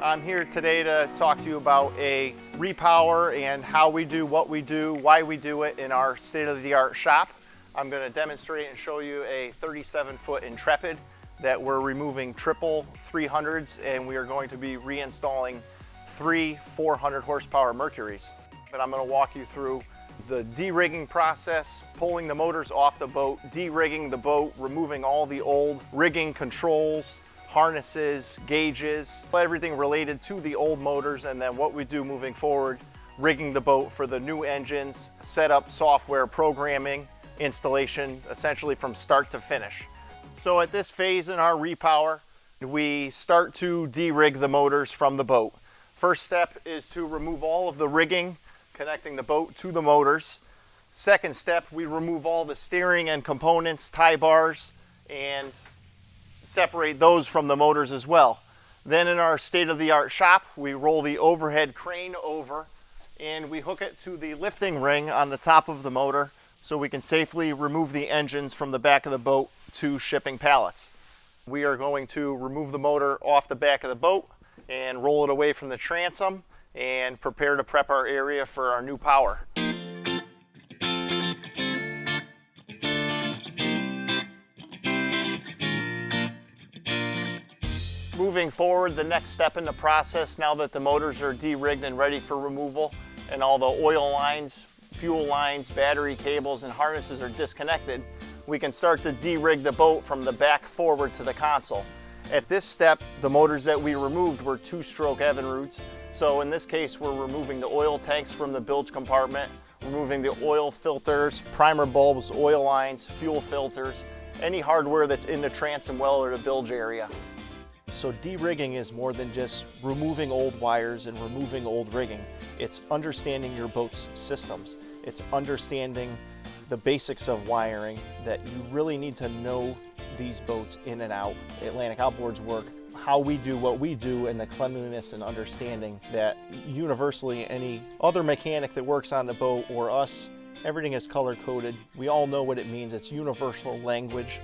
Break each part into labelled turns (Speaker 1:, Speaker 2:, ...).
Speaker 1: I'm here today to talk to you about a repower and how we do what we do, why we do it in our state-of-the-art shop. I'm going to demonstrate and show you a 37-foot Intrepid that we're removing triple 300s, and we are going to be reinstalling 3 400 horsepower Mercuries. But I'm going to walk you through the de-rigging process, pulling the motors off the boat, de-rigging the boat, removing all the old rigging controls, harnesses, gauges, everything related to the old motors, and then what we do moving forward, rigging the boat for the new engines, setup, software, programming, installation, essentially from start to finish. So at this phase in our repower, we start to de-rig the motors from the boat. First step is to remove all of the rigging connecting the boat to the motors. Second step, we remove all the steering and components, tie bars, and separate those from the motors as well. Then in our state-of-the-art shop, we roll the overhead crane over and we hook it to the lifting ring on the top of the motor so we can safely remove the engines from the back of the boat to shipping pallets. We are going to remove the motor off the back of the boat and roll it away from the transom and prepare to prep our area for our new power. Moving forward, the next step in the process, now that the motors are de-rigged and ready for removal and all the oil lines, fuel lines, battery cables, and harnesses are disconnected, we can start to de-rig the boat from the back forward to the console. At this step, the motors that we removed were 2-stroke Evinrudes. So in this case, we're removing the oil tanks from the bilge compartment, removing the oil filters, primer bulbs, oil lines, fuel filters, any hardware that's in the transom well or the bilge area. So de-rigging is more than just removing old wires and removing old rigging. It's understanding your boat's systems. It's understanding the basics of wiring, that you really need to know these boats in and out. Atlantic Outboard's work, how we do what we do, and the cleanliness and understanding that universally any other mechanic that works on the boat or us, everything is color coded. We all know what it means. It's universal language.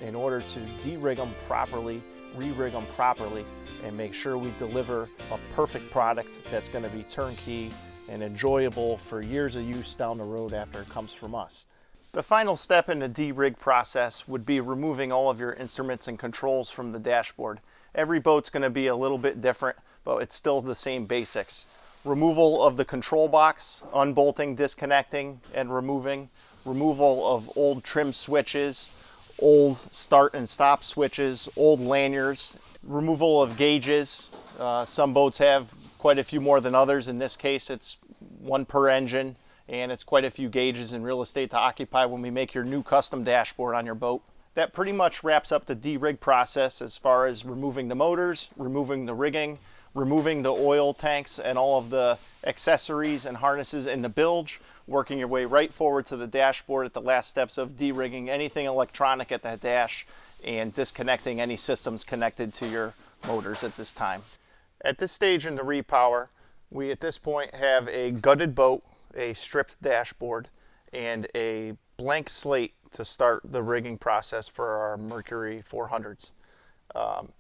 Speaker 1: In order to de-rig them properly, re-rig them properly, and make sure we deliver a perfect product that's going to be turnkey and enjoyable for years of use down the road after it comes from us. The final step in the de-rig process would be removing all of your instruments and controls from the dashboard. Every boat's going to be a little bit different, but it's still the same basics. Removal of the control box, unbolting, disconnecting, and removing. Removal of old trim switches, old start and stop switches, old lanyards. Removal of gauges. Some boats have quite a few more than others. In this case, it's 1 per engine, and it's quite a few gauges and real estate to occupy when we make your new custom dashboard on your boat. That pretty much wraps up the de-rig process as far as removing the motors, removing the rigging, removing the oil tanks and all of the accessories and harnesses in the bilge, working your way right forward to the dashboard at the last steps of de-rigging anything electronic at that dash and disconnecting any systems connected to your motors at this time. At this stage in the repower, we at this point have a gutted boat, a stripped dashboard, and a blank slate to start the rigging process for our Mercury 400s.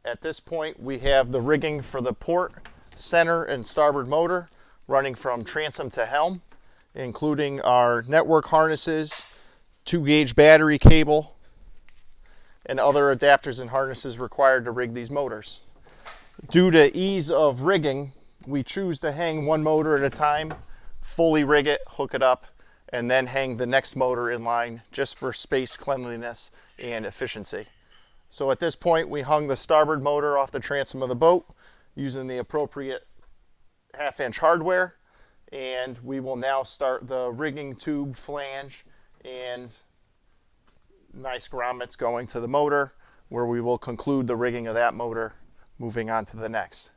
Speaker 1: At this point, we have the rigging for the port, center, and starboard motor running from transom to helm, including our network harnesses, 2-gauge battery cable, and other adapters and harnesses required to rig these motors. Due to ease of rigging, we choose to hang one motor at a time, fully rig it, hook it up, and then hang the next motor in line just for space, cleanliness, and efficiency. So at this point, we hung the starboard motor off the transom of the boat using the appropriate 1/2-inch hardware, and we will now start the rigging tube flange and nice grommets going to the motor, where we will conclude the rigging of that motor, moving on to the next.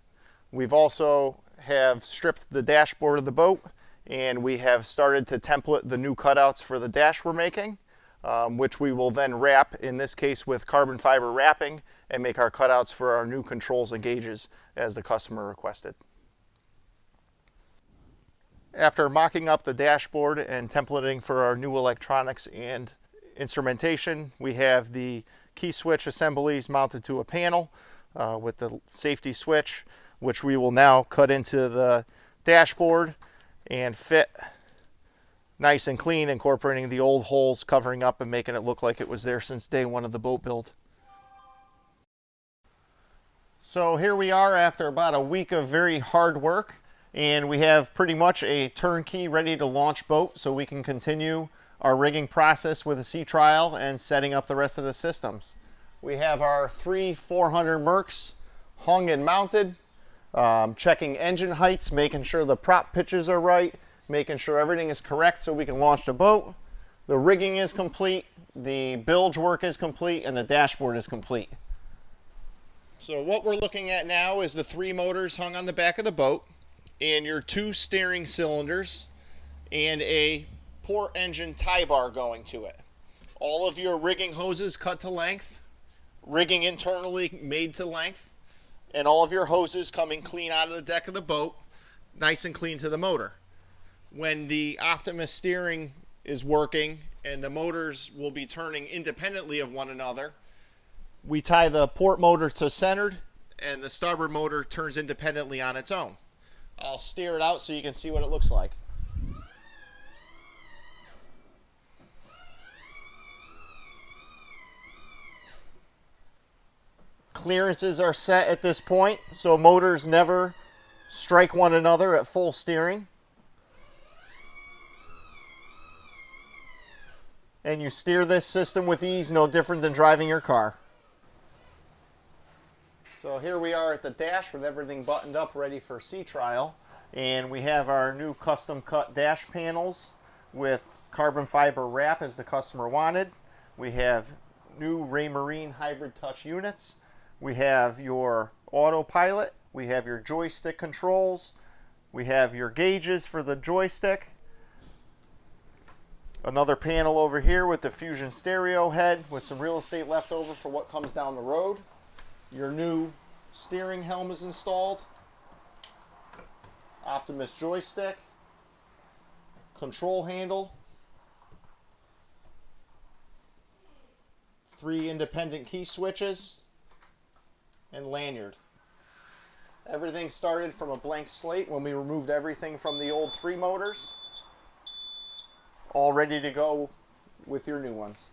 Speaker 1: We've also have stripped the dashboard of the boat, and we have started to template the new cutouts for the dash we're making, which we will then wrap, in this case with carbon fiber wrapping, and make our cutouts for our new controls and gauges as the customer requested. After mocking up the dashboard and templating for our new electronics and instrumentation, we have the key switch assemblies mounted to a panel with the safety switch. which we will now cut into the dashboard and fit nice and clean, incorporating the old holes, covering up and making it look like it was there since day one of the boat build. So here we are after about a week of very hard work, and we have pretty much a turnkey ready to launch boat, so we can continue our rigging process with a sea trial and setting up the rest of the systems. We have our 3 400 Mercs hung and mounted, checking engine heights, making sure the prop pitches are right, making sure everything is correct so we can launch the boat. The rigging is complete, the bilge work is complete, and the dashboard is complete. So what we're looking at now is the 3 motors hung on the back of the boat, and your 2 steering cylinders, and a port engine tie bar going to it. All of your rigging hoses cut to length, rigging internally made to length, and all of your hoses coming clean out of the deck of the boat, nice and clean to the motor. When the Optimus steering is working and the motors will be turning independently of one another, we tie the port motor to centered and the starboard motor turns independently on its own. I'll steer it out so you can see what it looks like. Clearances are set at this point so motors never strike one another at full steering. And you steer this system with ease, no different than driving your car. So here we are at the dash with everything buttoned up, ready for sea trial. And we have our new custom cut dash panels with carbon fiber wrap as the customer wanted. We have new Raymarine hybrid touch units. We have your autopilot. We have your joystick controls. We have your gauges for the joystick. Another panel over here with the Fusion stereo head with some real estate left over for what comes down the road. Your new steering helm is installed. Optimus joystick. Control handle. 3 independent key switches. And lanyard. Everything started from a blank slate when we removed everything from the old 3 motors. All ready to go with your new ones.